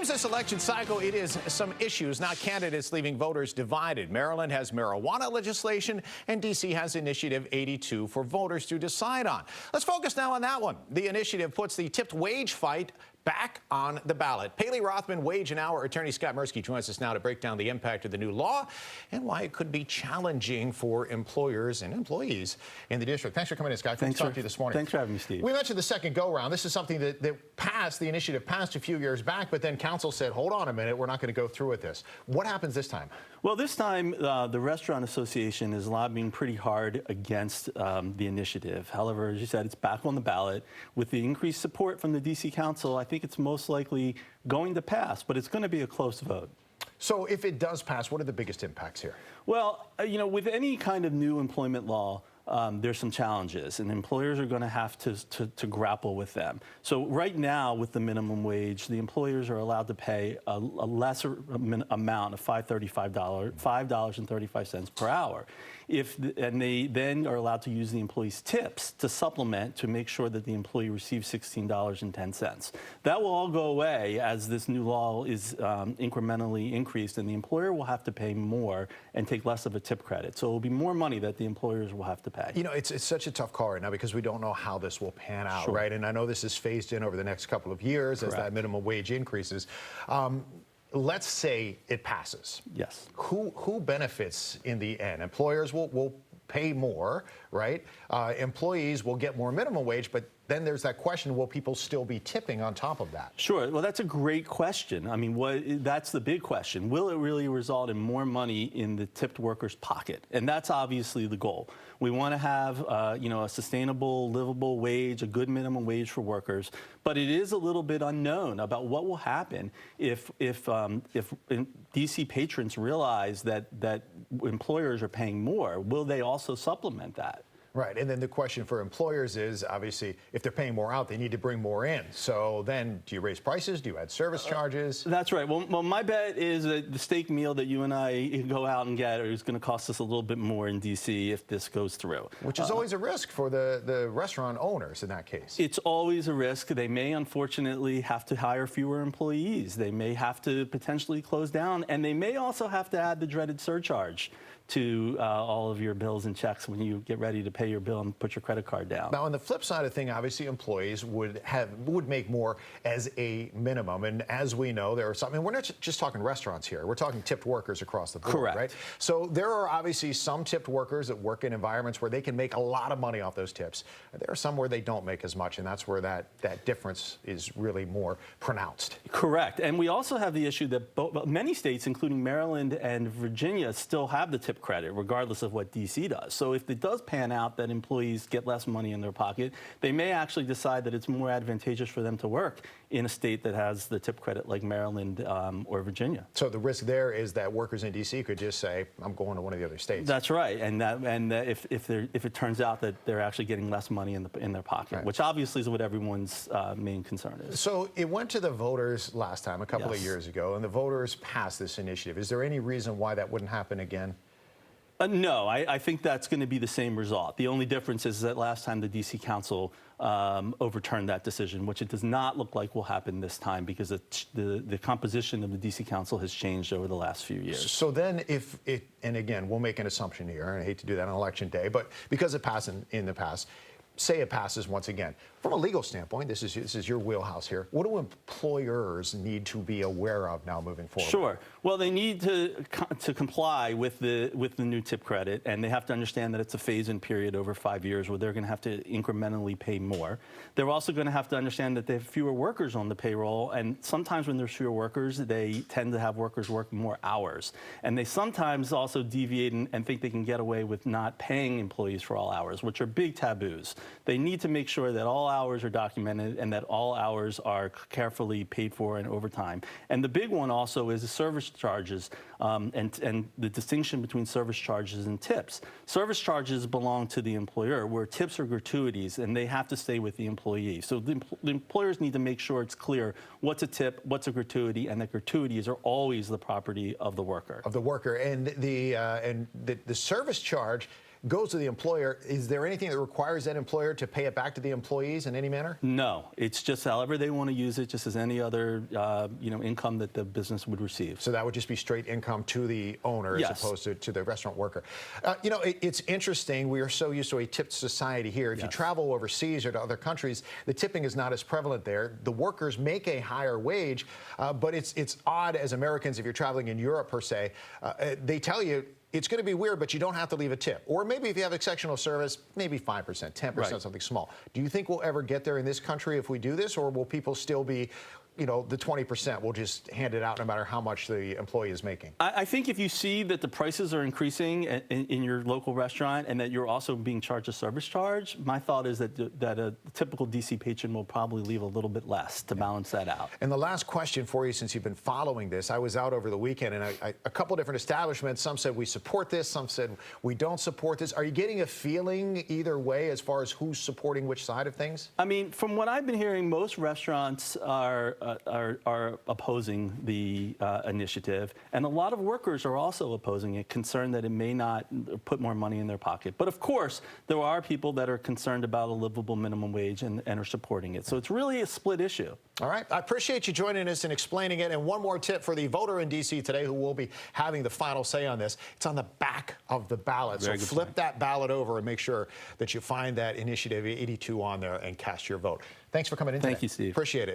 news this election cycle, it is some issues, not candidates, leaving voters divided. Maryland has marijuana legislation, and D.C. has Initiative 82 for voters to decide on. Let's focus now on that one. The initiative puts the tipped wage fight back on the ballot. Paley, Rothman, Wage and Hour attorney Scott Mirsky joins us now to break down the impact of the new law and why it could be challenging for employers and employees in the district. Thanks for coming in, Scott. Good to talk to you this morning. Thanks for having me, Steve. We mentioned the second go-round. This is something that passed, the initiative passed a few years back, but then council said, hold on a minute, we're not going to go through with this. What happens this time? Well, this time, the Restaurant Association is lobbying pretty hard against the initiative. However, as you said, it's back on the ballot. With the increased support from the D.C. Council, I think it's most likely going to pass, but it's going to be a close vote. So if it does pass, what are the biggest impacts here? Well, you know, with any kind of new employment law, there's some challenges, and employers are going to have to grapple with them. So right now, with the minimum wage, the employers are allowed to pay a lesser amount of $5.35 per hour. And they then are allowed to use the employee's tips to supplement to make sure that the employee receives $16.10. That will all go away as this new law is incrementally increased, and the employer will have to pay more and take less of a tip credit. So it will be more money that the employers will have to pay. You know, it's such a tough call right now because we don't know how this will pan out, right? And I know this is phased in over the next couple of years as that minimum wage increases. Let's say it passes. Yes. Who benefits in the end? Employers will pay more, right? Employees will get more minimum wage, but then there's that question, will people still be tipping on top of that? Sure. Well, that's a great question. I mean, that's the big question. Will it really result in more money in the tipped worker's pocket? And that's obviously the goal. We want to have, you know, a sustainable, livable wage, a good minimum wage for workers. But it is a little bit unknown about what will happen if D.C. patrons realize that employers are paying more. Will they also supplement that? Right, and then the question for employers is, obviously, if they're paying more out, they need to bring more in. So then, do you raise prices? Do you add service charges? That's right. Well, my bet is that the steak meal that you and I go out and get is going to cost us a little bit more in D.C. if this goes through. Which is always a risk for the restaurant owners in that case. It's always a risk. They may, unfortunately, have to hire fewer employees. They may have to potentially close down, and they may also have to add the dreaded surcharge to all of your bills and checks when you get ready to pay your bill and put your credit card down. Now, on the flip side of thing, obviously employees would make more as a minimum, and as we know, there are some. And we're not just talking restaurants here. We're talking tipped workers across the board, correct, right? So there are obviously some tipped workers that work in environments where they can make a lot of money off those tips. There are some where they don't make as much, and that's where that difference is really more pronounced. Correct, and we also have the issue that many states, including Maryland and Virginia, still have the tip credit, regardless of what D.C. does. So if it does pan out that employees get less money in their pocket, they may actually decide that it's more advantageous for them to work in a state that has the tip credit like Maryland or Virginia. So the risk there is that workers in D.C. could just say, I'm going to one of the other states. That's right, and if it turns out that they're actually getting less money in their pocket, which obviously is what everyone's main concern is. So it went to the voters last time, a couple of years ago, and the voters passed this initiative. Is there any reason why that wouldn't happen again? No, I think that's going to be the same result. The only difference is that last time the D.C. Council overturned that decision, which it does not look like will happen this time because the composition of the D.C. Council has changed over the last few years. So then and again, we'll make an assumption here, and I hate to do that on election day, but because it passed in the past, say it passes once again. From a legal standpoint, this is your wheelhouse here. What do employers need to be aware of now moving forward? Sure. Well, they need to comply with the new tip credit, and they have to understand that it's a phase-in period over 5 years where they're going to have to incrementally pay more. They're also going to have to understand that they have fewer workers on the payroll, and sometimes when there's fewer workers, they tend to have workers work more hours. And they sometimes also deviate and think they can get away with not paying employees for all hours, which are big taboos. They need to make sure that all hours are documented and that all hours are carefully paid for in overtime. And the big one also is the service charges and the distinction between service charges and tips. Service charges belong to the employer, where tips are gratuities, and they have to stay with the employee. So the employers need to make sure it's clear what's a tip, what's a gratuity, and that gratuities are always the property of the worker. And the service charge, goes to the employer, is there anything that requires that employer to pay it back to the employees in any manner? No, it's just however they want to use it, just as any other income that the business would receive. So that would just be straight income to the owner Yes. as opposed to the restaurant worker. It's interesting. We are so used to a tipped society here. If you Yes. travel overseas or to other countries, the tipping is not as prevalent there. The workers make a higher wage, but it's odd as Americans, if you're traveling in Europe per se, they tell you it's going to be weird, but you don't have to leave a tip. Or maybe if you have exceptional service, maybe 5%, 10%, Right. something small. Do you think we'll ever get there in this country if we do this, or will people still be, the 20% will just hand it out no matter how much the employee is making? I think if you see that the prices are increasing in your local restaurant and that you're also being charged a service charge, my thought is that a typical DC patron will probably leave a little bit less to balance that out. And the last question for you, since you've been following this, I was out over the weekend and a couple different establishments, some said we support this, some said we don't support this. Are you getting a feeling either way as far as who's supporting which side of things? I mean, from what I've been hearing, most restaurants are opposing the initiative, and a lot of workers are also opposing it, concerned that it may not put more money in their pocket. But of course, there are people that are concerned about a livable minimum wage and are supporting it. So it's really a split issue. All right. I appreciate you joining us and explaining it. And one more tip for the voter in D.C. today who will be having the final say on this. It's on the back of the ballot. Very so good flip point. that ballot over and make sure that you find that Initiative 82 on there and cast your vote. Thanks for coming in today. Thank you, Steve. Appreciate it.